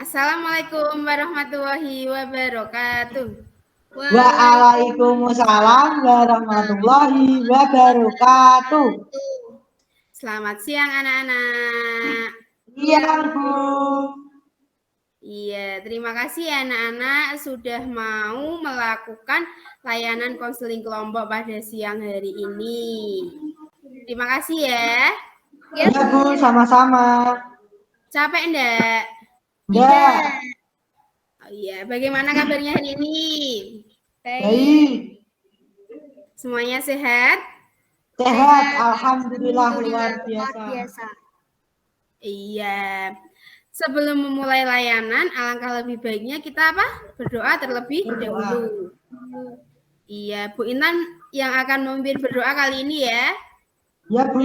Assalamualaikum warahmatullahi wabarakatuh. Waalaikumsalam warahmatullahi wabarakatuh. Selamat siang anak-anak. Iya, Bu. Iya, terima kasih anak-anak sudah mau melakukan layanan konseling kelompok pada siang hari ini. Terima kasih ya. Ya, Bu, sama-sama. Capek enggak? Enggak. Oh iya, bagaimana kabarnya hari ini? Baik. Semuanya sehat? Sehat, alhamdulillah luar biasa. Iya. Sebelum memulai layanan, alangkah lebih baiknya kita berdoa terlebih dahulu. Iya, Bu Intan yang akan memimpin berdoa kali ini ya. Ya, Bu.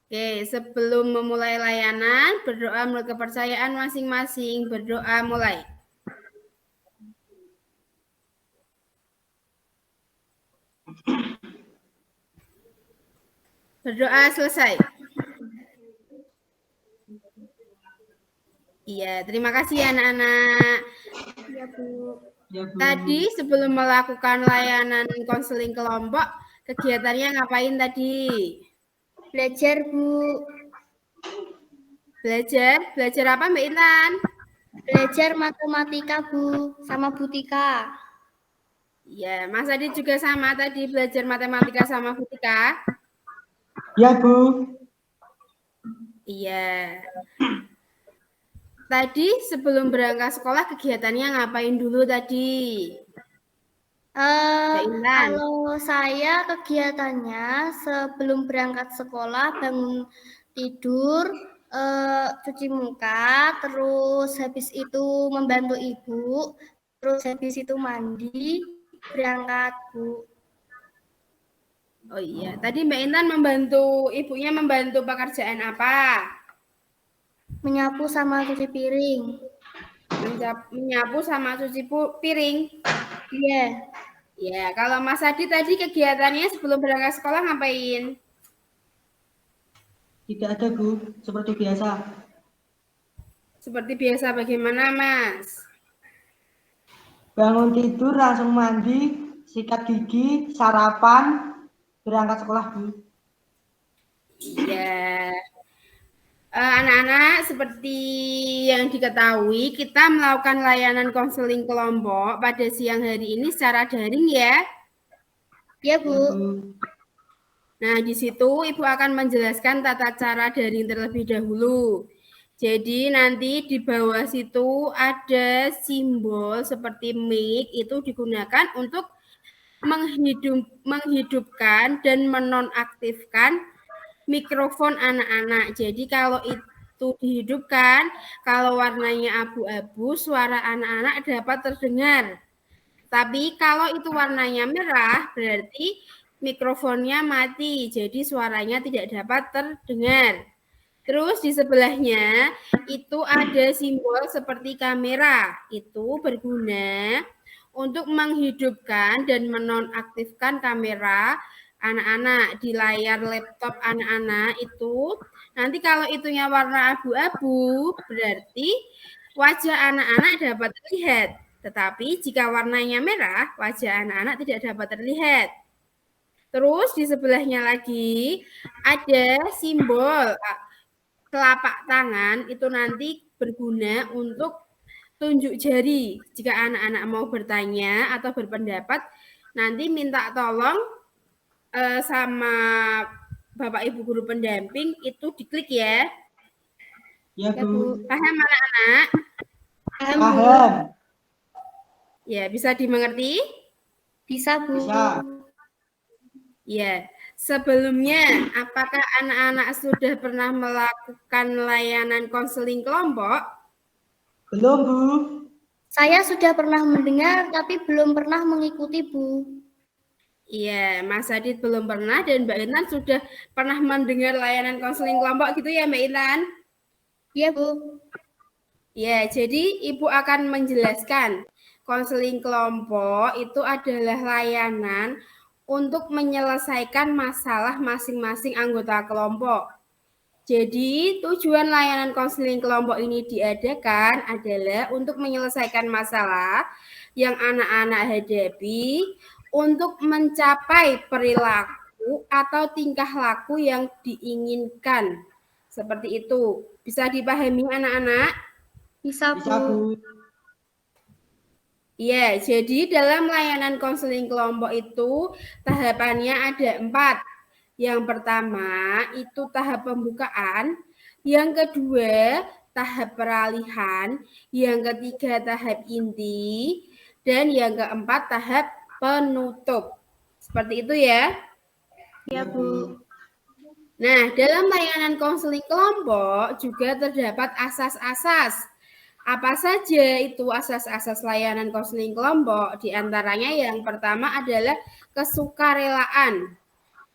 Oke, sebelum memulai layanan, berdoa menurut kepercayaan masing-masing. Berdoa mulai. Berdoa selesai. Iya, terima kasih anak-anak. Ya, Bu. Tadi sebelum melakukan layanan konseling kelompok, kegiatannya ngapain tadi? Belajar, Bu. Belajar apa Mbak Intan? Belajar matematika, Bu, sama Bu Tika. Ya, Mas Adit juga sama tadi belajar matematika sama Bu Tika. Ya, Bu. Iya. Tadi sebelum berangkat sekolah kegiatannya ngapain dulu tadi? Kalau saya kegiatannya sebelum berangkat sekolah bangun tidur, cuci muka, terus habis itu membantu ibu, terus habis itu mandi, berangkat, Bu. Oh iya, tadi Mbak Intan ibunya membantu pekerjaan apa? Menyapu sama cuci piring. Menyapu sama cuci piring? Iya. Ya, kalau Mas Adit tadi kegiatannya sebelum berangkat sekolah ngapain? Tidak ada, Bu. Seperti biasa. Seperti biasa bagaimana, Mas? Bangun tidur, langsung mandi, sikat gigi, sarapan, berangkat sekolah, Bu. Iya. Anak-anak, seperti yang diketahui, kita melakukan layanan konseling kelompok pada siang hari ini secara daring ya. Ya, Bu. Nah, di situ Ibu akan menjelaskan tata cara daring terlebih dahulu. Jadi nanti di bawah situ ada simbol seperti mic, itu digunakan untuk menghidupkan dan menonaktifkan mikrofon anak-anak. Jadi kalau itu dihidupkan, kalau warnanya abu-abu, suara anak-anak dapat terdengar. Tapi kalau itu warnanya merah, berarti mikrofonnya mati, jadi suaranya tidak dapat terdengar. Terus di sebelahnya itu ada simbol seperti kamera, itu berguna untuk menghidupkan dan menonaktifkan kamera anak-anak di layar laptop anak-anak itu. Nanti kalau itunya warna abu-abu, berarti wajah anak-anak dapat terlihat. Tetapi jika warnanya merah, wajah anak-anak tidak dapat terlihat. Terus di sebelahnya lagi ada simbol telapak tangan, itu nanti berguna untuk tunjuk jari. Jika anak-anak mau bertanya atau berpendapat, nanti minta tolong sama Bapak Ibu guru pendamping itu diklik ya. Ya, Bu. Paham anak-anak? Paham. Ya, bisa dimengerti? Bisa, Bu. Bisa. Ya, sebelumnya apakah anak-anak sudah pernah melakukan layanan konseling kelompok? Belum, Bu. Saya sudah pernah mendengar, tapi belum pernah mengikuti, Bu. Iya, Mas Adit belum pernah dan Mbak Intan sudah pernah mendengar layanan konseling kelompok gitu ya, Mbak Intan? Iya, Bu. Ya, jadi Ibu akan menjelaskan konseling kelompok itu adalah layanan untuk menyelesaikan masalah masing-masing anggota kelompok. Jadi tujuan layanan konseling kelompok ini diadakan adalah untuk menyelesaikan masalah yang anak-anak hadapi untuk mencapai perilaku atau tingkah laku yang diinginkan. Seperti itu. Bisa dipahami anak-anak? Bisa, Bisa, Bu. Bu. Ya, jadi dalam layanan konseling kelompok itu tahapannya ada 4. Yang pertama itu tahap pembukaan, yang kedua tahap peralihan, yang ketiga tahap inti, dan yang keempat tahap penutup. Seperti itu ya. Ya, Bu. Nah, dalam layanan konseling kelompok juga terdapat asas-asas. Apa saja itu asas-asas layanan konseling kelompok? Di antaranya yang pertama adalah kesukarelaan.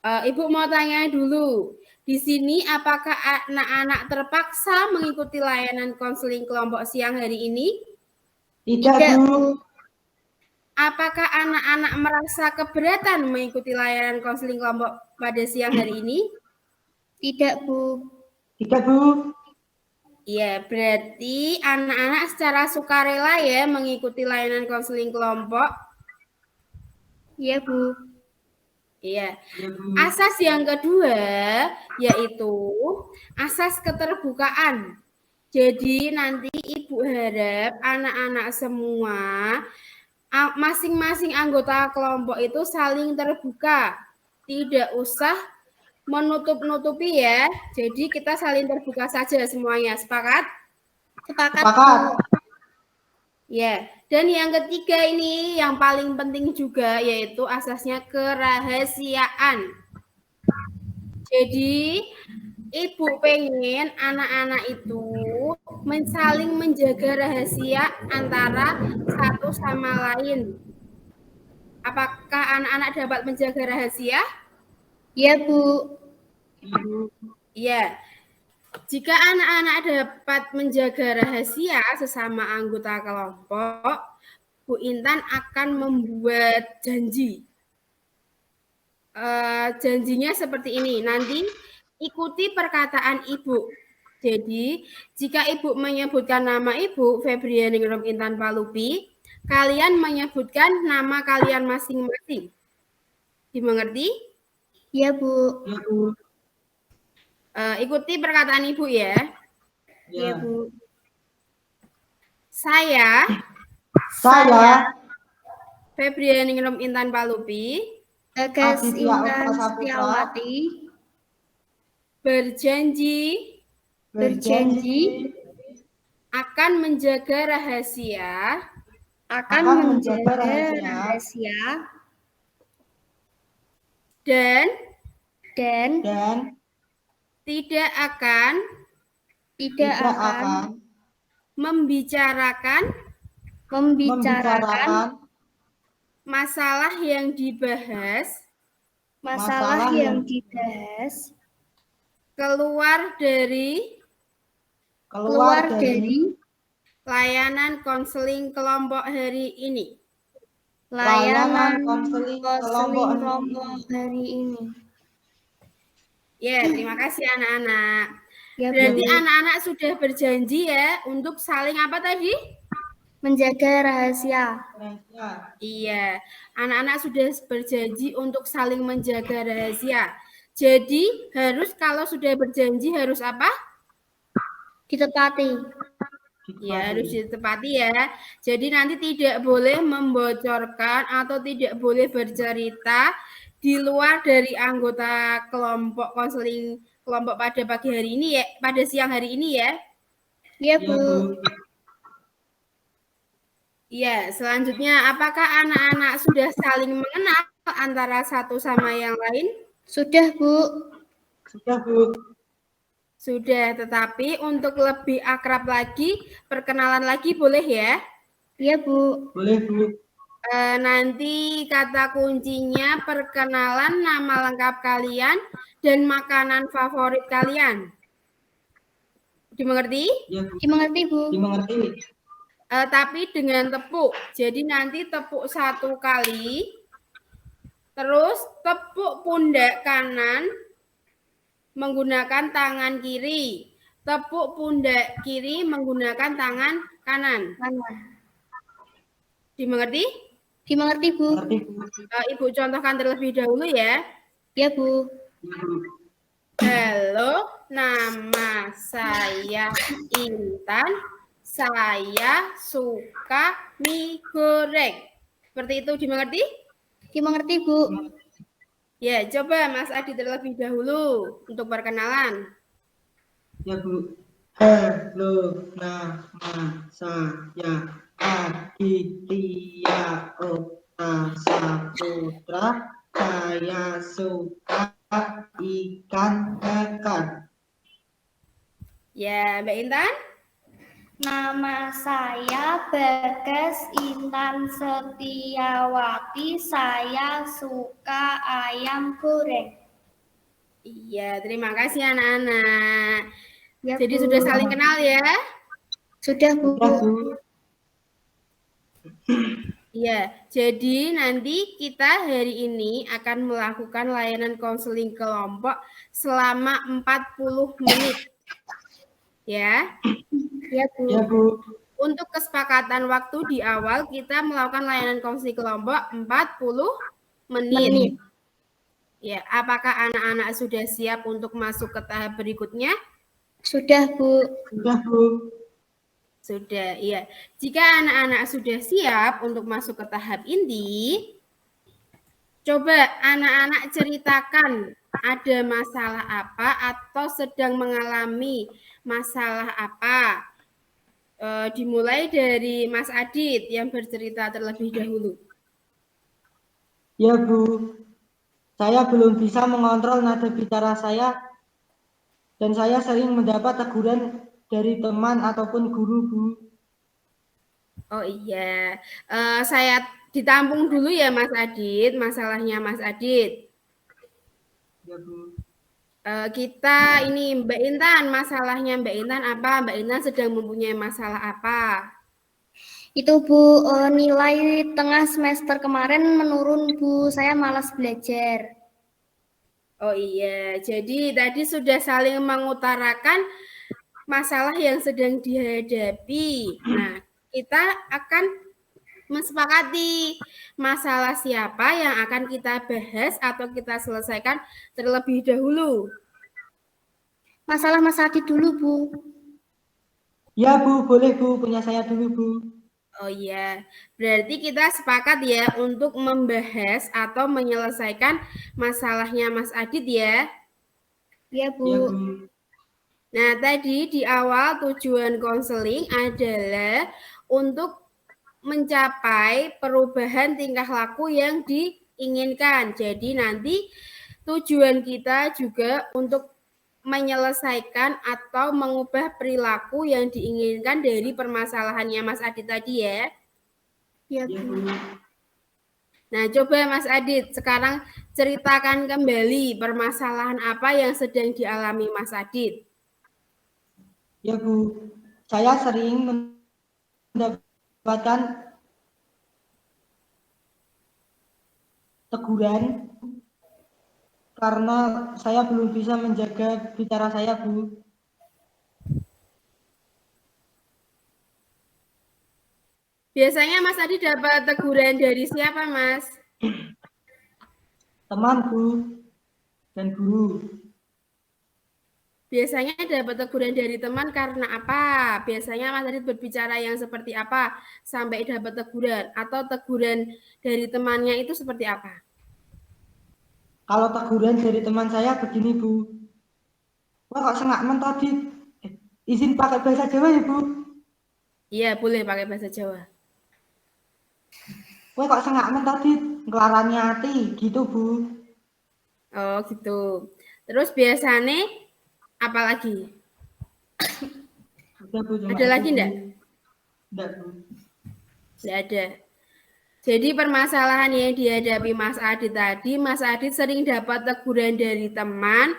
Ibu mau tanya dulu, di sini apakah anak-anak terpaksa mengikuti layanan konseling kelompok siang hari ini? Tidak, Tidak, Bu. Bu. Apakah anak-anak merasa keberatan mengikuti layanan konseling kelompok pada siang hari ini? Tidak, Bu. Tidak, Bu. Iya, berarti anak-anak secara sukarela ya mengikuti layanan konseling kelompok. Iya, Bu. Iya. Iya, Bu. Asas yang kedua yaitu asas keterbukaan. Jadi nanti Ibu harap anak-anak semua masing-masing anggota kelompok itu saling terbuka. Tidak usah menutup-nutupi ya. Jadi kita saling terbuka saja semuanya. Sepakat? Sepakat, Sepakat. Bu. Ya, dan yang ketiga ini yang paling penting juga yaitu asasnya kerahasiaan. Jadi Ibu pengen anak-anak itu saling menjaga rahasia antara satu sama lain. Apakah anak-anak dapat menjaga rahasia? Iya, Bu. Iya. Jika anak-anak dapat menjaga rahasia sesama anggota kelompok, Bu Intan akan membuat janji. Janjinya seperti ini. Nanti ikuti perkataan Ibu. Jadi, jika Ibu menyebutkan nama Ibu, Febrianingrum Intan Palupi, kalian menyebutkan nama kalian masing-masing. Dimengerti? Iya, Bu. Iya, Bu. Ikuti perkataan Ibu ya. Iya, Bu. Saya, Febrianingrum Intan Palupi, Gagas Aditya Intan Okta Saputra, Setiawati berjanji akan menjaga rahasia dan tidak akan membicarakan masalah yang dibahas keluar dari layanan konseling kelompok hari ini. layanan konseling kelompok hari ini. Ya, terima kasih anak-anak. Ya, Berarti Bu. anak-anak sudah berjanji ya untuk saling apa tadi? Menjaga rahasia. Iya, anak-anak sudah berjanji untuk saling menjaga rahasia. Jadi harus kalau sudah berjanji harus apa? Ditepati. Ya, harus ditepati ya. Jadi nanti tidak boleh membocorkan atau tidak boleh bercerita di luar dari anggota kelompok konseling kelompok pada pagi hari ini ya, pada siang hari ini ya. Iya, Bu. Iya, selanjutnya apakah anak-anak sudah saling mengenal antara satu sama yang lain? Sudah, Bu. Sudah, Bu. Sudah, tetapi untuk lebih akrab lagi, perkenalan lagi boleh ya? Iya, Bu. Boleh, Bu. Nanti kata kuncinya perkenalan nama lengkap kalian dan makanan favorit kalian. Dimengerti? Ya, Bu. Dimengerti, Bu. Dimengerti. Tapi dengan tepuk. Jadi nanti tepuk 1 kali, terus tepuk pundak kanan menggunakan tangan kiri. Tepuk pundak kiri menggunakan tangan kanan. Dimengerti? Dimengerti, Bu. Mengerti, Bu. Ibu contohkan terlebih dahulu ya. Ya, Bu. Halo, nama saya Intan. Saya suka mie goreng. Seperti itu dimengerti? Dimengerti, Bu. Ya, coba Mas Adi terlebih dahulu untuk perkenalan. Ya, Bu. Halo, nama saya Aditya Okta Saputra. Saya suka ikan bakar. Ya, Mbak Intan? Nama saya Bagas Intan Setiawati. Saya suka ayam goreng. Iya, terima kasih anak-anak. Ya, Jadi Bu. sudah saling kenal ya? Sudah, Bu. Sudah, Bu. Iya, jadi nanti kita hari ini akan melakukan layanan konseling kelompok selama 40 menit. Ya. Ya, Bu. Ya, Bu. Untuk kesepakatan waktu di awal kita melakukan layanan konseling kelompok 40 menit. Ya, apakah anak-anak sudah siap untuk masuk ke tahap berikutnya? Sudah, Bu. Sudah, Bu. Sudah, iya. Jika anak-anak sudah siap untuk masuk ke tahap inti, coba anak-anak ceritakan ada masalah apa atau sedang mengalami masalah apa. Dimulai dari Mas Adit yang bercerita terlebih dahulu. Ya, Bu. Saya belum bisa mengontrol nada bicara saya dan saya sering mendapat teguran dari teman ataupun guru, Bu. Oh iya, saya ditampung dulu ya Mas Adit, masalahnya Mas Adit. Ya, Bu. Kita ini Mbak Intan, masalahnya Mbak Intan apa? Mbak Intan sedang mempunyai masalah apa? Itu, Bu, nilai tengah semester kemarin menurun, Bu. Saya malas belajar. Oh iya, jadi tadi sudah saling mengutarakan masalah yang sedang dihadapi. Nah, kita akan mensepakati masalah siapa yang akan kita bahas atau kita selesaikan terlebih dahulu. Masalah Mas Adi dulu, Bu. Ya, Bu, boleh, Bu. Punya saya dulu, Bu. Oh iya, berarti kita sepakat ya untuk membahas atau menyelesaikan masalahnya Mas Adit ya. Ya, Bu. Ya, Bu. Nah, tadi di awal tujuan konseling adalah untuk mencapai perubahan tingkah laku yang diinginkan. Jadi nanti tujuan kita juga untuk menyelesaikan atau mengubah perilaku yang diinginkan dari permasalahannya Mas Adit tadi ya. Ya, Ya, Bu. Bu. Nah, coba Mas Adit sekarang ceritakan kembali permasalahan apa yang sedang dialami Mas Adit. Ya, Bu. Saya sering mendapatkan teguran karena saya belum bisa menjaga bicara saya, Bu. Biasanya Mas Adit dapat teguran dari siapa, Mas? Teman, Bu, dan guru. Biasanya dapat teguran dari teman karena apa? Biasanya Mas Adit berbicara yang seperti apa sampai dapat teguran? Atau teguran dari temannya itu seperti apa? Kalau teguran dari teman saya begini, Bu. Wah, kok sengak men tadi? Izin pakai bahasa Jawa ya, Bu? Iya, boleh pakai bahasa Jawa. Wah, kok sengak men tadi? Ngelarani hati, gitu, Bu. Oh, gitu. Terus biasanya apa lagi? Udah, Bu, cuma Ada itu, lagi Bu. enggak? Enggak, Bu. Tidak ada. Jadi permasalahan yang dihadapi Mas Adit tadi, Mas Adit sering dapat teguran dari teman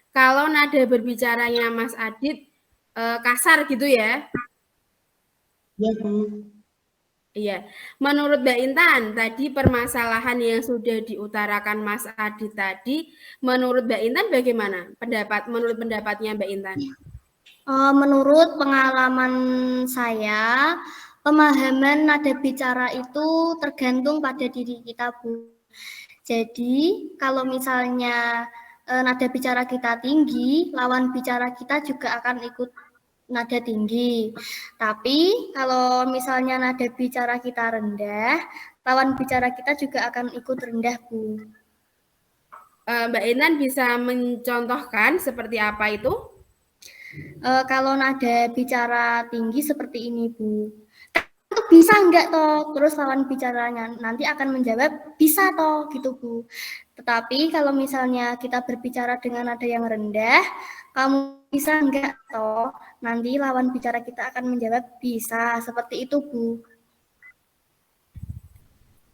kalau nada berbicaranya Mas Adit kasar gitu ya. Ya, Bu. Iya, menurut Mbak Intan, tadi permasalahan yang sudah diutarakan Mas Adit tadi, menurut Mbak Intan bagaimana? Menurut pendapatnya Mbak Intan? Menurut pengalaman saya, pemahaman nada bicara itu tergantung pada diri kita, Bu. Jadi, kalau misalnya nada bicara kita tinggi, lawan bicara kita juga akan ikut nada tinggi. Tapi, kalau misalnya nada bicara kita rendah, lawan bicara kita juga akan ikut rendah, Bu. Mbak Intan bisa mencontohkan seperti apa itu? Kalau nada bicara tinggi seperti ini, Bu. Bisa enggak toh? Terus lawan bicaranya nanti akan menjawab bisa toh gitu, Bu. Tetapi kalau misalnya kita berbicara dengan nada yang rendah, kamu bisa enggak toh? Nanti lawan bicara kita akan menjawab bisa. Seperti itu, Bu.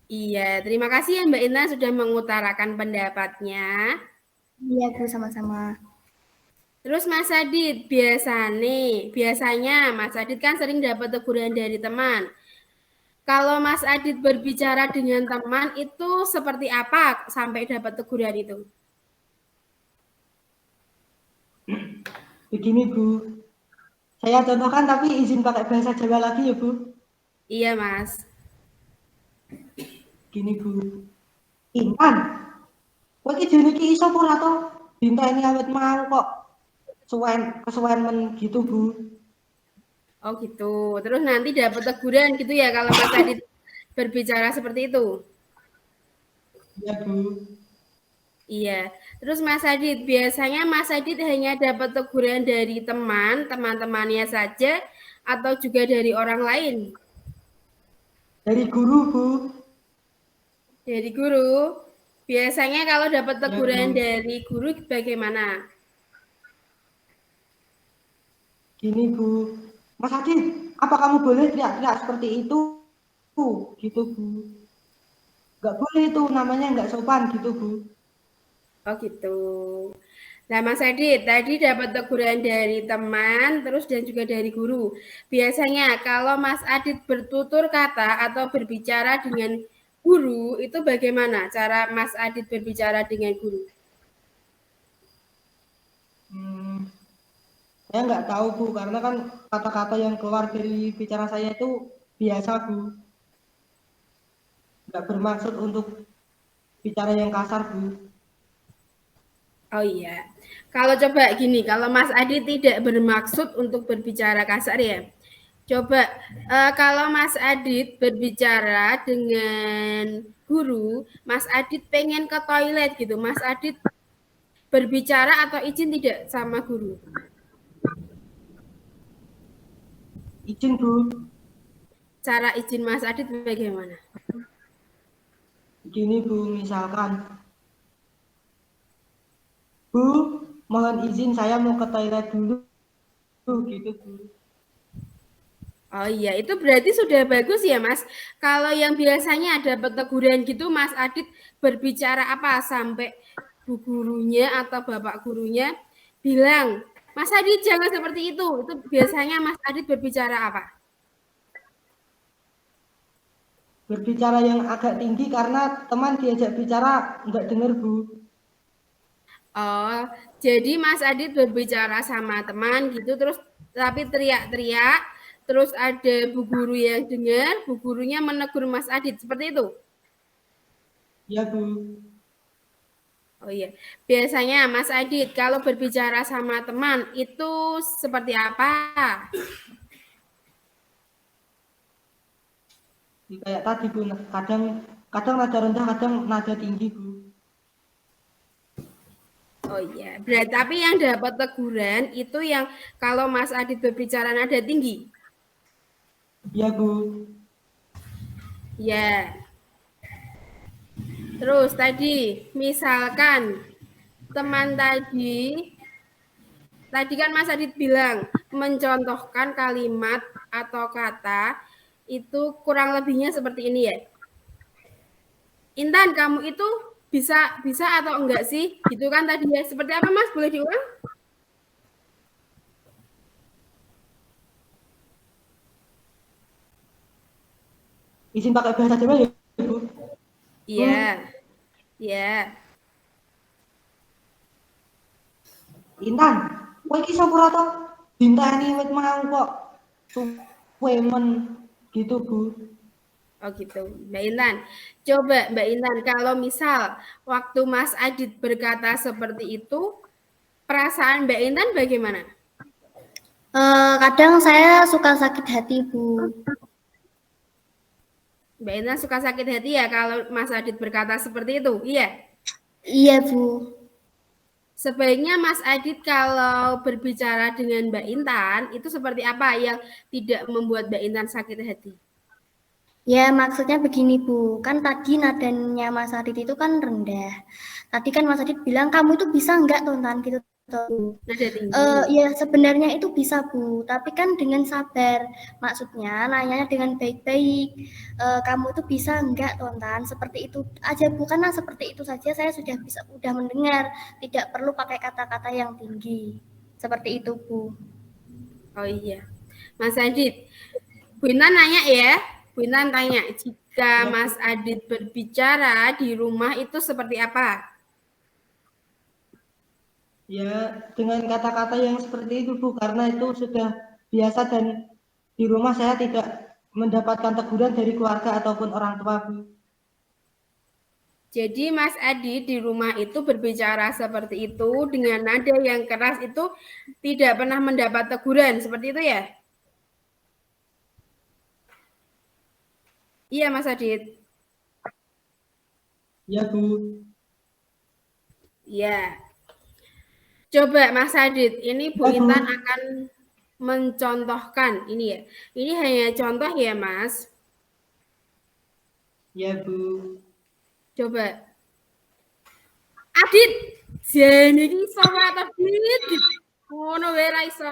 Iya, terima kasih ya Mbak Intan sudah mengutarakan pendapatnya. Iya, Bu, sama-sama. Terus Mas Adit, biasanya Mas Adit kan sering dapat teguran dari teman. Kalau Mas Adit berbicara dengan teman itu seperti apa sampai dapat teguran itu? Begini Bu, saya contohkan tapi izin pakai bahasa Jawa lagi ya Bu. Iya Mas. Gini Bu, Intan, kowe iki dene iki iso ora to? Dinteni awet mau kok kesuwen men gitu Bu. Oh gitu. Terus nanti dapat teguran gitu ya kalau Mas Adit berbicara seperti itu? Iya Bu. Iya. Terus Mas Adit, biasanya Mas Adit hanya dapat teguran dari teman-temannya saja atau juga dari orang lain? Dari guru Bu. Dari guru. Biasanya kalau dapat teguran Bu. dari guru bagaimana? Gini Bu, Mas Adit, apa kamu boleh teriak-teriak seperti itu? Gitu Bu. Nggak boleh itu, namanya nggak sopan gitu Bu. Oh gitu. Nah Mas Adit, tadi dapat teguran dari teman, terus dan juga dari guru. Biasanya kalau Mas Adit bertutur kata atau berbicara dengan guru, itu bagaimana cara Mas Adit berbicara dengan guru? Saya nggak tahu Bu, karena kan kata-kata yang keluar dari bicara saya itu biasa Bu. Nggak bermaksud untuk bicara yang kasar Bu. Oh iya. Kalau coba gini, kalau Mas Adit tidak bermaksud untuk berbicara kasar ya. Coba kalau Mas Adit berbicara dengan guru, Mas Adit pengen ke toilet gitu. Mas Adit berbicara atau izin tidak sama guru? Izin Bu. Cara izin Mas Adit bagaimana? Gini Bu, misalkan, Bu, mohon izin saya mau ke toilet dulu, gitu Bu. Oh iya, itu berarti sudah bagus ya Mas. Kalau yang biasanya ada teguran gitu, Mas Adit berbicara apa sampai bu gurunya atau bapak gurunya bilang, Mas Adit jangan seperti itu. Itu biasanya Mas Adit berbicara apa? Berbicara yang agak tinggi karena teman diajak bicara nggak dengar Bu. Oh, jadi Mas Adit berbicara sama teman gitu, terus tapi teriak-teriak, terus ada bu guru yang dengar, bu gurunya menegur Mas Adit, seperti itu? Ya Bu. Oh iya, biasanya Mas Adit kalau berbicara sama teman itu seperti apa? Kayak tadi Bu, kadang nada rendah, kadang nada tinggi Bu. Oh iya, berarti tapi yang dapat teguran itu yang kalau Mas Adit berbicara nada tinggi. Ya Bu. Ya. Terus tadi misalkan teman tadi kan Mas Adit bilang mencontohkan kalimat atau kata itu kurang lebihnya seperti ini ya. Intan, kamu itu bisa atau enggak sih? Gitu kan tadi ya. Seperti apa Mas? Boleh diulang? Izin pakai bahasa Jawa ya, Bu? Iya. Iya. Intan, kowe iki sapa ora to? Dinteni wit mau kok. Suwe men gitu, Bu. Oh gitu, Mbak Intan. Coba Mbak Intan, kalau misal waktu Mas Adit berkata seperti itu, perasaan Mbak Intan bagaimana? Kadang saya suka sakit hati, Bu. Mbak Intan suka sakit hati ya kalau Mas Adit berkata seperti itu, iya? Iya, Bu. Sebaiknya Mas Adit kalau berbicara dengan Mbak Intan, itu seperti apa yang tidak membuat Mbak Intan sakit hati? Ya, maksudnya begini, Bu. Kan tadi nadanya Mas Adit itu kan rendah. Tadi kan Mas Adit bilang, kamu itu bisa nggak tonton gitu. Nada tinggi. Ya sebenarnya itu bisa, Bu. Tapi kan dengan sabar. Maksudnya nanyanya dengan baik-baik. Kamu itu bisa nggak tonton seperti itu aja, Bu. Karena seperti itu saja saya sudah mendengar. Tidak perlu pakai kata-kata yang tinggi. Seperti itu, Bu. Oh iya. Mas Adit, Bu Intan nanya ya. Bu Intan tanya, jika Ya, Mas Adit berbicara di rumah itu seperti apa? ya dengan kata-kata yang seperti itu, Bu, karena itu sudah biasa dan di rumah saya tidak mendapatkan teguran dari keluarga ataupun orang tua, Bu. Jadi Mas Adit di rumah itu berbicara seperti itu dengan nada yang keras itu tidak pernah mendapat teguran, seperti itu ya? Iya Mas Adit. Ya, Bu. Iya. Coba Mas Adit, ini Bu Ya, Bu. Intan akan mencontohkan ini ya. Ini hanya contoh ya Mas. Ya, Bu. Coba. Adit, jane iki iso atau Adit? Ngono wae ra iso.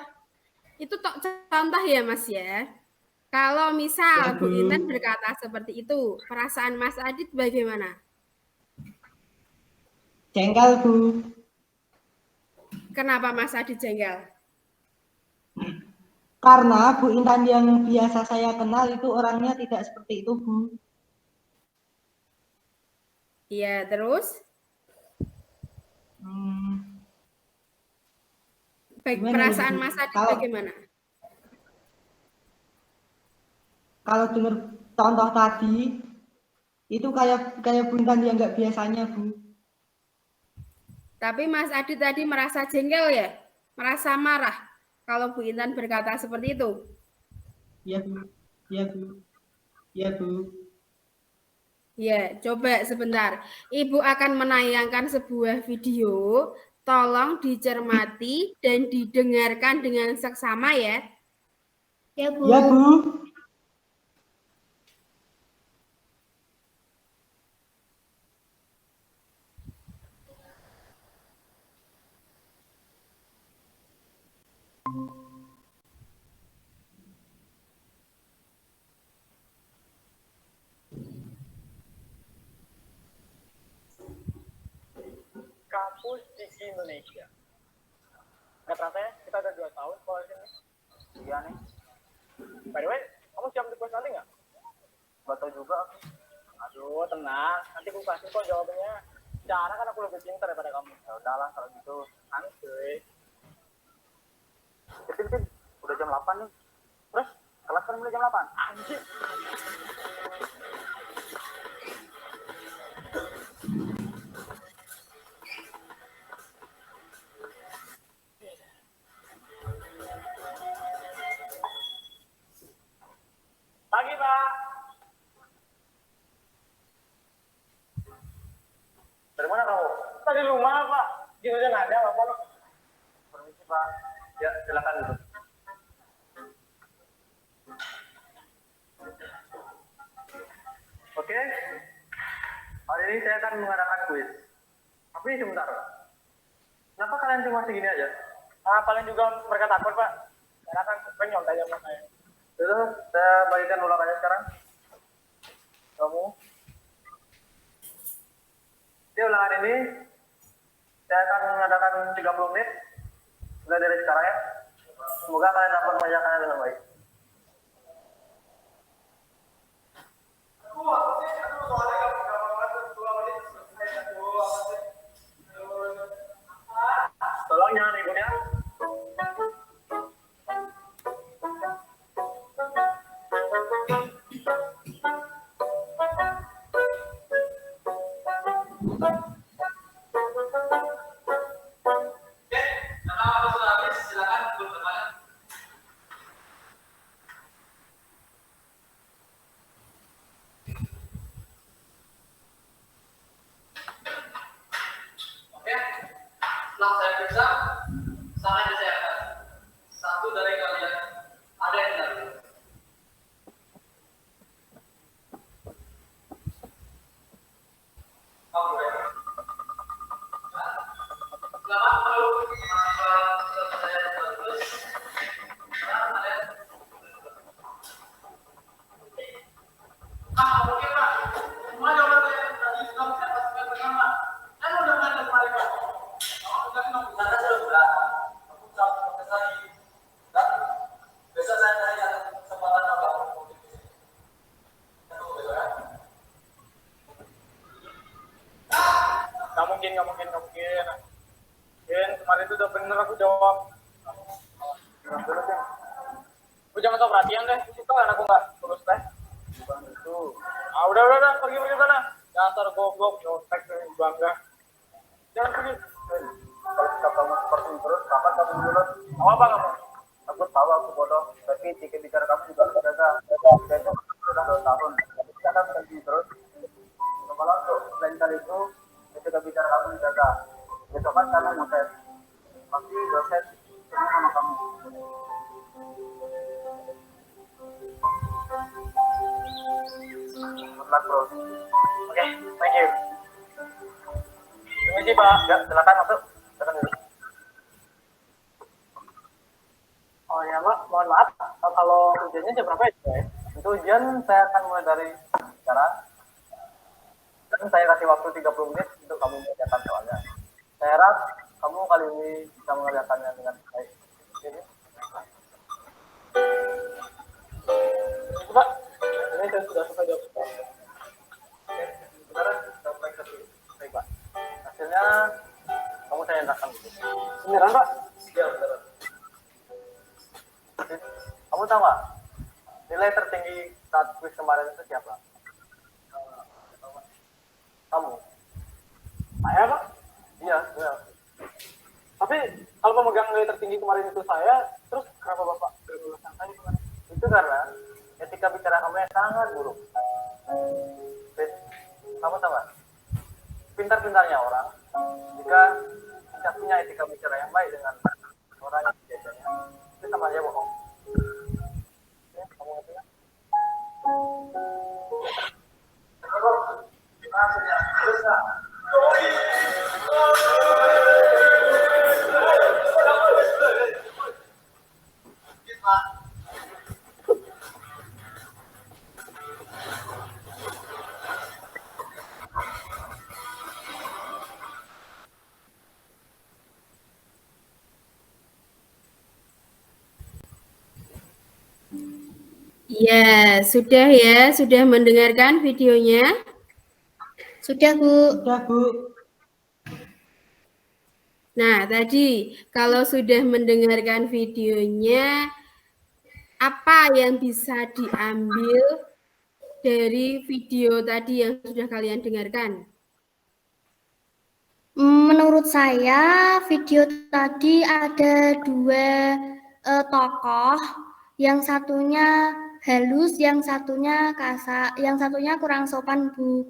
Itu tok contoh ya Mas ya. Kalau Ya, misal Bu Bu. Intan berkata seperti itu, perasaan Mas Adit bagaimana? Jengkel, Bu. Kenapa Mas Adit jengkel? Karena Bu Intan yang biasa saya kenal itu orangnya tidak seperti itu, Bu. Iya, terus? Hmm, Baik, gimana ya, perasaan Bu? Mas Adit Kalau bagaimana? kalau dengar contoh tadi itu kayak kayak Bu Intan yang nggak biasanya, Bu. Tapi Mas Adit tadi merasa jengkel ya? Merasa marah kalau Bu Intan berkata seperti itu? Ya, Bu. Ya, Bu. Ya, Bu. Ya, coba sebentar. Ibu akan menayangkan sebuah video. Tolong dicermati dan didengarkan dengan seksama ya. Ya, Bu. Ya, Bu. Kampus di Indonesia. Nggak terasa ya, kita udah 2 tahun sekolah di sini. Iya nih. By the way, kamu siap untuk kuis nanti nggak? Nggak tahu juga. Aduh, tenang. Nanti aku kasih kok jawabannya. Cara kan aku lebih pintar daripada kamu. Ya udahlah kalau gitu. Santuy. Tin, udah jam 8 nih. Terus, kelas kan mulai jam 8. Anjir. Pagi, Pak. Dari mana kamu? Tadi rumah, Pak. Gitu aja nggak ada, apa lo? Permisi, Pak. Ya, silakan duduk. Oke. Hari ini saya akan mengadakan kuis. Tapi sebentar. Kenapa kalian cuma segini aja? Kalian juga mereka takut, Pak. Karena kan penyontai aja sama saya. Terus, saya bagikan ulangannya sekarang. Kamu. Di ulangan ini, saya akan mengadakan 30 menit. Mulai dari sekarang ya. Semoga kalian dapat mengerjakannya dengan baik. Oke, setelah saya periksa, sarannya saya akan satu dari kalian ada yang datang. Kamu ya. Selamat malam, mahasiswa saya terus. Sekarang kalian. Oke Pak, semua jawaban saya tadi sudah saya pastikan bersama. Saya mau dengar dari mereka. Sana sudah, aku tahu proses lagi. Dan besok saya cari yang kesempatan apa? Nggak mungkin. Kemarin itu udah bener aku jawab. Aku jangan tau perhatian deh, suka kan aku nggak terus teh. Bukan itu. Ah udah, pergi sana. Dasar goblok, nyontek bangga. Jangan pergi. Kalau sikap kamu seperti ini terus, kapan kamu lulus? Apa kamu? Aku tahu aku bodoh, tapi tiket bicara kamu juga harus jaga. Besok sudah 2 tahun, kita akan pergi terus. Kepala untuk lain kali itu, ketika bicara kamu dijaga. Besok kan kamu mau tes, pasti dosen semua sama kamu. Good luck bro. Oke, thank you. Terima kasih Pak. Ya, silakan masuk. Silakan dulu. Oh ya Pak, mohon maaf. Kalau ujiannya jam berapa ya? Untuk ujian saya akan mulai dari sekarang. Dan saya kasih waktu 30 menit untuk kamu mengerjakan soalnya. Saya harap kamu kali ini bisa mengerjakannya dengan baik. Jadi, itu Pak, ini saya sudah selesai jawab. Oke, sebenarnya kita periksa dulu. Baik Pak. Hasilnya kamu saya endahkan. Beneran Pak? Iya beneran. Kamu tahu nggak nilai tertinggi saat kuis kemarin itu siapa? Kamu. Saya Pak? Iya, benar. Tapi kalau pemegang nilai tertinggi kemarin itu saya, terus kenapa Bapak lulus yang saya kemarin? Itu karena etika bicara kamu yang sangat buruk. Fit, kamu tahu nggak? Pintar-pintarnya orang, jika tidak punya etika bicara yang baik dengan orang yang biasanya, itu sama aja bohong. Oke, kamu ngerti ya? Ya, sudah mendengarkan videonya? Sudah, Bu. Sudah, Bu. Nah, tadi kalau sudah mendengarkan videonya, apa yang bisa diambil dari video tadi yang sudah kalian dengarkan? Menurut saya, video tadi ada 2 tokoh, yang satunya halus, yang satunya kasar, yang satunya kurang sopan, Bu.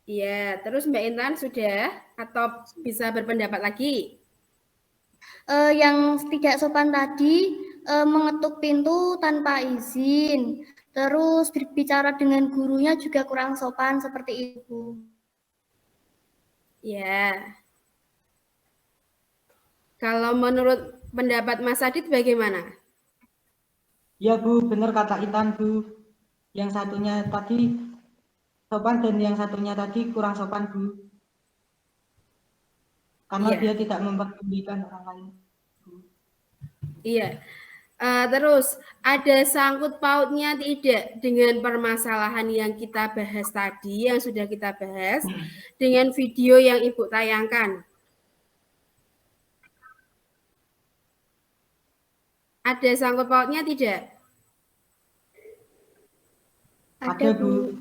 Iya, terus Mbak Intan sudah atau bisa berpendapat lagi? Yang tidak sopan tadi mengetuk pintu tanpa izin, terus berbicara dengan gurunya juga kurang sopan seperti itu. Ya. Kalau menurut pendapat Mas Adit bagaimana? Ya Bu, benar kata Intan Bu. Yang satunya tadi sopan dan yang satunya tadi kurang sopan Bu. Karena Iya. dia tidak memperdulikan orang lain. Iya. Terus ada sangkut pautnya tidak dengan permasalahan yang kita bahas tadi, yang sudah kita bahas, dengan video yang Ibu tayangkan? Ada sangkut pautnya tidak? Ada Bu.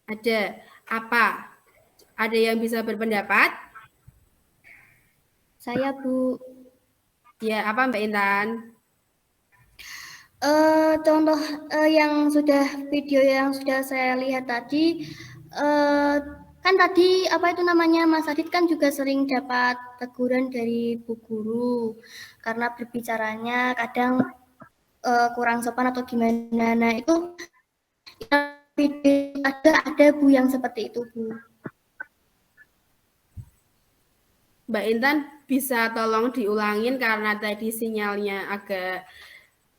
Ada. Apa? Ada yang bisa berpendapat? Saya, Bu. Ya, apa Mbak Intan? Contoh yang video yang sudah saya lihat tadi, kan tadi apa itu namanya, Mas Adit kan juga sering dapat teguran dari Bu Guru karena berbicaranya kadang kurang sopan atau gimana. Nah itu video ada Bu yang seperti itu, Bu. Mbak Intan bisa tolong diulangin karena tadi sinyalnya agak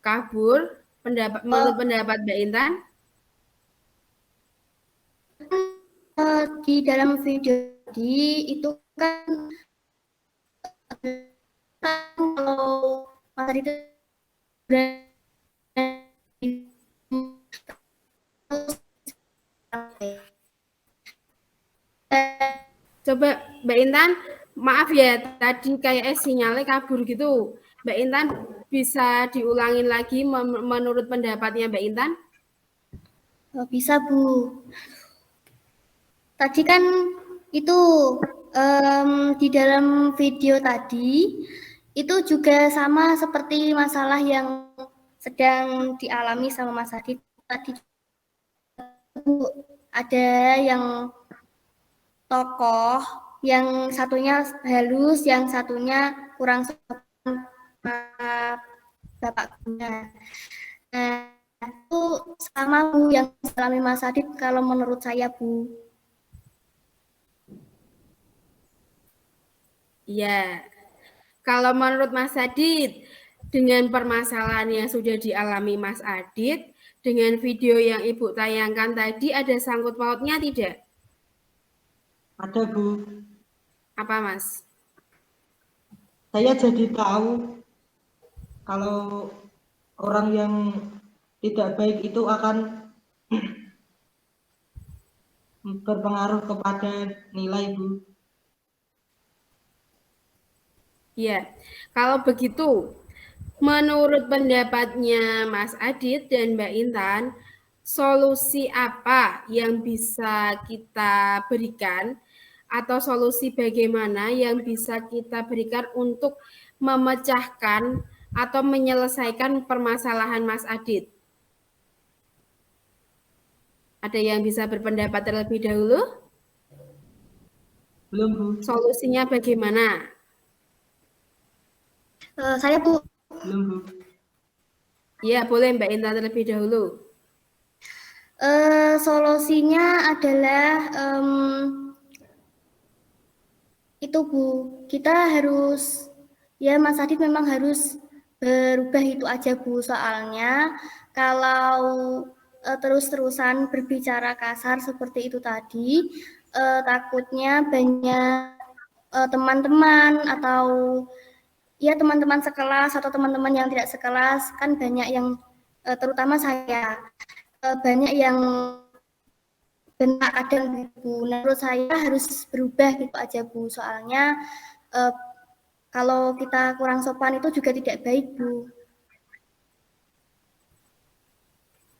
kabur. Menurut pendapat Mbak Intan? Di dalam video tadi itu kan kalau Mas Adit itu Coba Mbak Intan, maaf ya tadi kayak sinyalnya kabur gitu. Mbak Intan bisa diulangin lagi menurut pendapatnya Mbak Intan? Bisa, Bu. Tadi kan itu di dalam video tadi itu juga sama seperti masalah yang sedang dialami sama Mas Adit tadi. Ada yang tokoh, yang satunya halus, yang satunya kurang sopan Bapak Guna. Nah, itu sama Bu yang dialami Mas Adit kalau menurut saya, Bu. Iya. Kalau menurut Mas Adit, dengan permasalahan yang sudah dialami Mas Adit, dengan video yang Ibu tayangkan tadi ada sangkut pautnya tidak? Ada, Bu. Apa, Mas? Saya jadi tahu kalau orang yang tidak baik itu akan berpengaruh kepada nilai, Bu. Ya, kalau begitu, menurut pendapatnya Mas Adit dan Mbak Intan, solusi apa yang bisa kita berikan atau solusi bagaimana yang bisa kita berikan untuk memecahkan atau menyelesaikan permasalahan Mas Adit? Ada yang bisa berpendapat terlebih dahulu? Belum, Bu. Solusinya bagaimana? Saya, Bu. Belum, Bu. Ya, boleh Mbak Intan terlebih dahulu. Solusinya adalah itu, Bu. Kita harus, ya Mas Adit memang harus berubah itu aja, Bu. Soalnya kalau terus-terusan berbicara kasar seperti itu tadi, takutnya banyak teman-teman atau ya teman-teman sekelas atau teman-teman yang tidak sekelas, kan banyak yang terutama saya banyak yang benak kadang Bu. Menurut saya harus berubah gitu aja, Bu. Soalnya kalau kita kurang sopan itu juga tidak baik, Bu.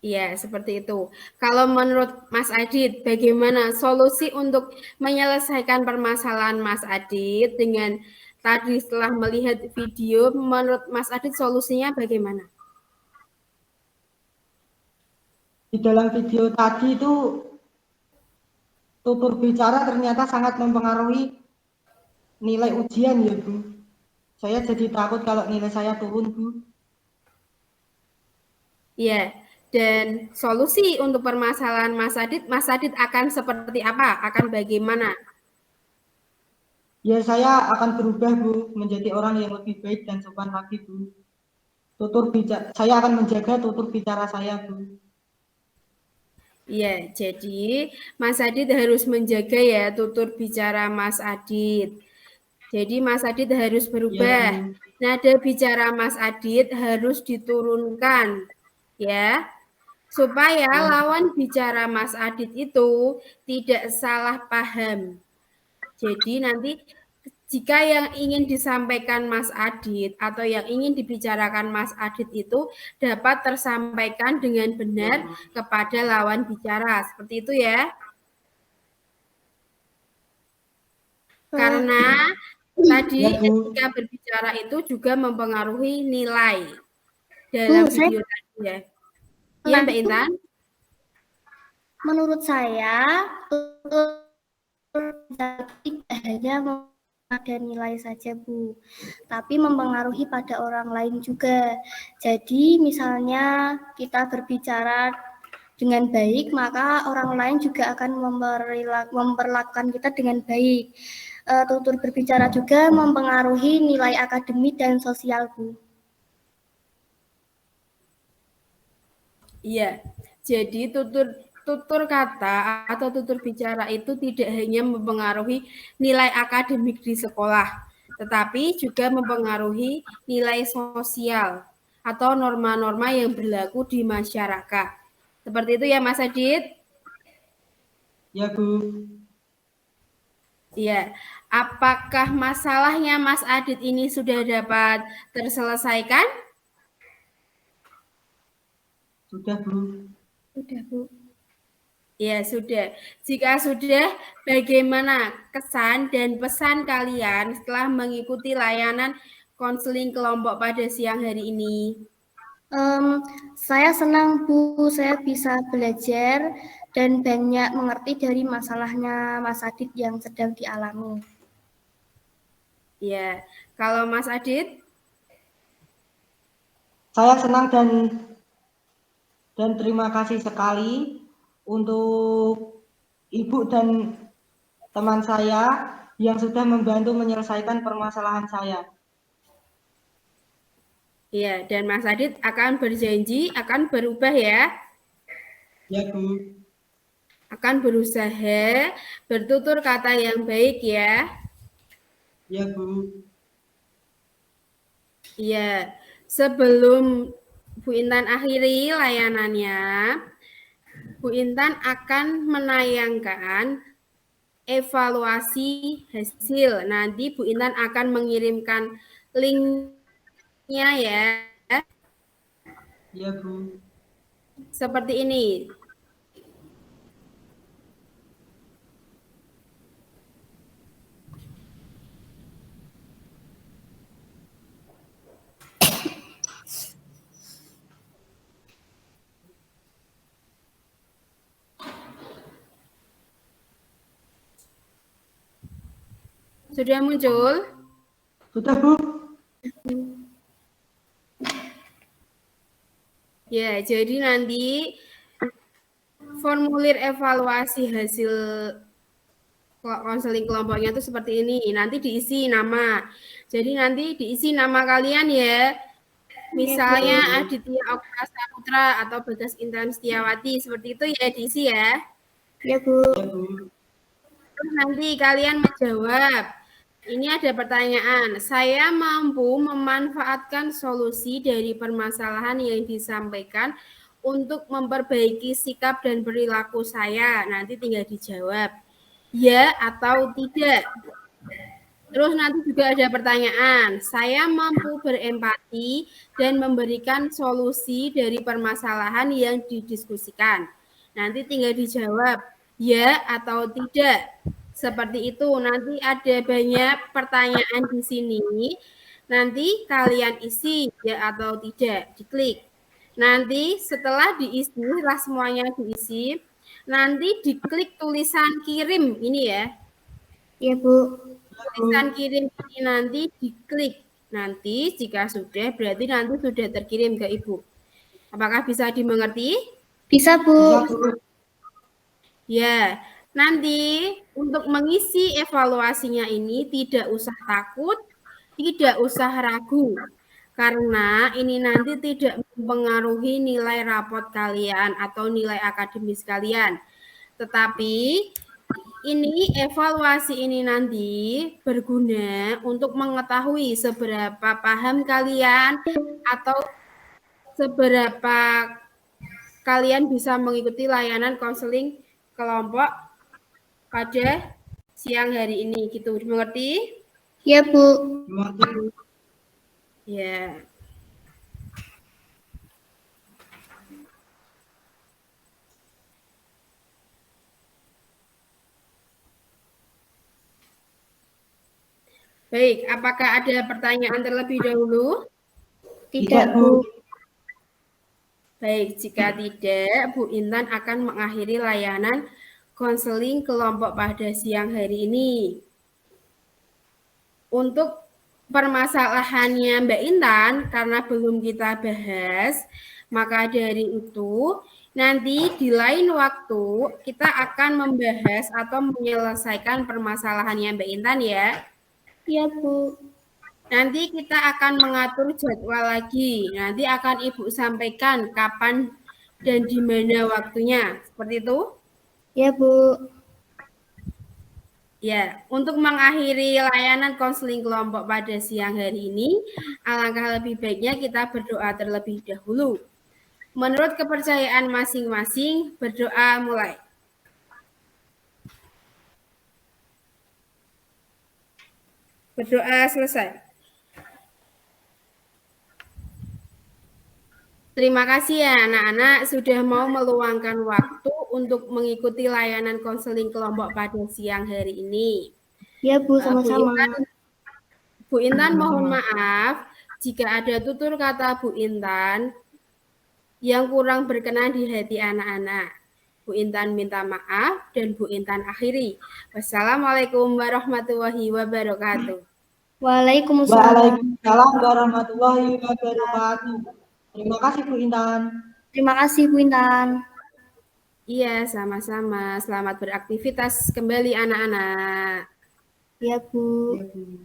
Iya, seperti itu. Kalau menurut Mas Adit, bagaimana solusi untuk menyelesaikan permasalahan Mas Adit dengan tadi setelah melihat video, menurut Mas Adit solusinya bagaimana? Di dalam video tadi itu tutur bicara ternyata sangat mempengaruhi nilai ujian, ya, Bu. Saya jadi takut kalau nilai saya turun, Bu. Iya, dan solusi untuk permasalahan Mas Adit akan seperti apa? Akan bagaimana? Ya, saya akan berubah, Bu, menjadi orang yang lebih baik dan sopan lagi, Bu. Saya akan menjaga tutur bicara saya, Bu. Iya, jadi Mas Adit harus menjaga ya tutur bicara Mas Adit. Jadi Mas Adit harus berubah. Ya, Bu. Nada bicara Mas Adit harus diturunkan, ya, supaya Ya. lawan bicara Mas Adit itu tidak salah paham. Jadi nanti jika yang ingin disampaikan Mas Adit atau yang ingin dibicarakan Mas Adit itu dapat tersampaikan dengan benar kepada lawan bicara. Seperti itu ya. Karena tadi Ya, Bu. etika berbicara itu juga mempengaruhi nilai dalam video tadi ya. Iya, Mbak Intan? Menurut saya, tidak hanya ada nilai saja, Bu, tapi mempengaruhi pada orang lain juga. Jadi, misalnya kita berbicara dengan baik, maka orang lain juga akan memperlakukan kita dengan baik. Tutur berbicara juga mempengaruhi nilai akademik dan sosial, Bu. Iya. Jadi tutur kata atau tutur bicara itu tidak hanya mempengaruhi nilai akademik di sekolah, tetapi juga mempengaruhi nilai sosial atau norma-norma yang berlaku di masyarakat. Seperti itu ya, Mas Adit? Ya, Bu. Iya. Apakah masalahnya Mas Adit ini sudah dapat terselesaikan? Sudah, Bu. Sudah, Bu. Ya, sudah. Jika sudah, bagaimana kesan dan pesan kalian setelah mengikuti layanan konseling kelompok pada siang hari ini? Saya senang, Bu, saya bisa belajar dan banyak mengerti dari masalahnya Mas Adit yang sedang dialami. Ya, kalau Mas Adit? Saya senang dan terima kasih sekali untuk Ibu dan teman saya yang sudah membantu menyelesaikan permasalahan saya. Ya, dan Mas Adit akan berjanji akan berubah ya. Ya, Bu. Akan berusaha bertutur kata yang baik ya. Ya, Bu. Iya, sebelum Bu Intan akhiri layanannya, Bu Intan akan menayangkan evaluasi hasil. Nanti Bu Intan akan mengirimkan linknya ya. Ya, Bu. Seperti ini. Sudah muncul? Sudah, Bu. Ya, jadi nanti formulir evaluasi hasil konseling kelompoknya itu seperti ini. Nanti diisi nama. Jadi nanti diisi nama kalian ya. Misalnya Aditya Okta Saputra atau Bagas Intan Setiawati. Seperti itu ya diisi ya. Ya, Bu. Ya, Bu. Terus nanti kalian menjawab. Ini ada pertanyaan. Saya mampu memanfaatkan solusi dari permasalahan yang disampaikan untuk memperbaiki sikap dan perilaku saya. Nanti tinggal dijawab. Ya atau tidak. Terus nanti juga ada pertanyaan. Saya mampu berempati dan memberikan solusi dari permasalahan yang didiskusikan. Nanti tinggal dijawab ya atau tidak. Seperti itu. Nanti ada banyak pertanyaan di sini. Nanti kalian isi ya atau tidak, diklik. Nanti setelah diisi, setelah semuanya diisi, nanti diklik tulisan kirim ini ya. Ya, Bu. Tulisan kirim ini nanti diklik. Nanti jika sudah berarti nanti sudah terkirim ke Ibu. Apakah bisa dimengerti? Bisa, Bu. Bisa, Bu. Ya, nanti untuk mengisi evaluasinya ini tidak usah takut, tidak usah ragu. Karena ini nanti tidak mempengaruhi nilai rapot kalian atau nilai akademis kalian. Tetapi ini evaluasi ini nanti berguna untuk mengetahui seberapa paham kalian atau seberapa kalian bisa mengikuti layanan konseling kelompok pada siang hari ini gitu. Dimengerti? Ya, Bu. Mengerti, Bu. Ya. Baik, apakah ada pertanyaan terlebih dahulu? Tidak, Bu. Baik, jika tidak, Bu Intan akan mengakhiri layanan konseling kelompok pada siang hari ini. Untuk permasalahannya Mbak Intan, karena belum kita bahas, maka dari itu nanti di lain waktu kita akan membahas atau menyelesaikan permasalahannya Mbak Intan ya. Iya, Bu. Nanti kita akan mengatur jadwal lagi. Nanti akan Ibu sampaikan kapan dan di mana waktunya. Seperti itu? Iya, Bu. Ya, untuk mengakhiri layanan konseling kelompok pada siang hari ini, alangkah lebih baiknya kita berdoa terlebih dahulu. Menurut kepercayaan masing-masing, berdoa mulai. Berdoa selesai. Terima kasih ya anak-anak sudah mau meluangkan waktu untuk mengikuti layanan konseling kelompok pada siang hari ini. Iya, Bu, sama-sama. Bu Intan mohon maaf jika ada tutur kata Bu Intan yang kurang berkenan di hati anak-anak. Bu Intan minta maaf dan Bu Intan akhiri. Wassalamualaikum warahmatullahi wabarakatuh. Waalaikumsalam. Waalaikumsalam warahmatullahi wabarakatuh. Terima kasih Bu Intan. Terima kasih, Bu Intan. Iya, sama-sama. Selamat beraktivitas kembali anak-anak. Iya, Bu. Ya, Bu.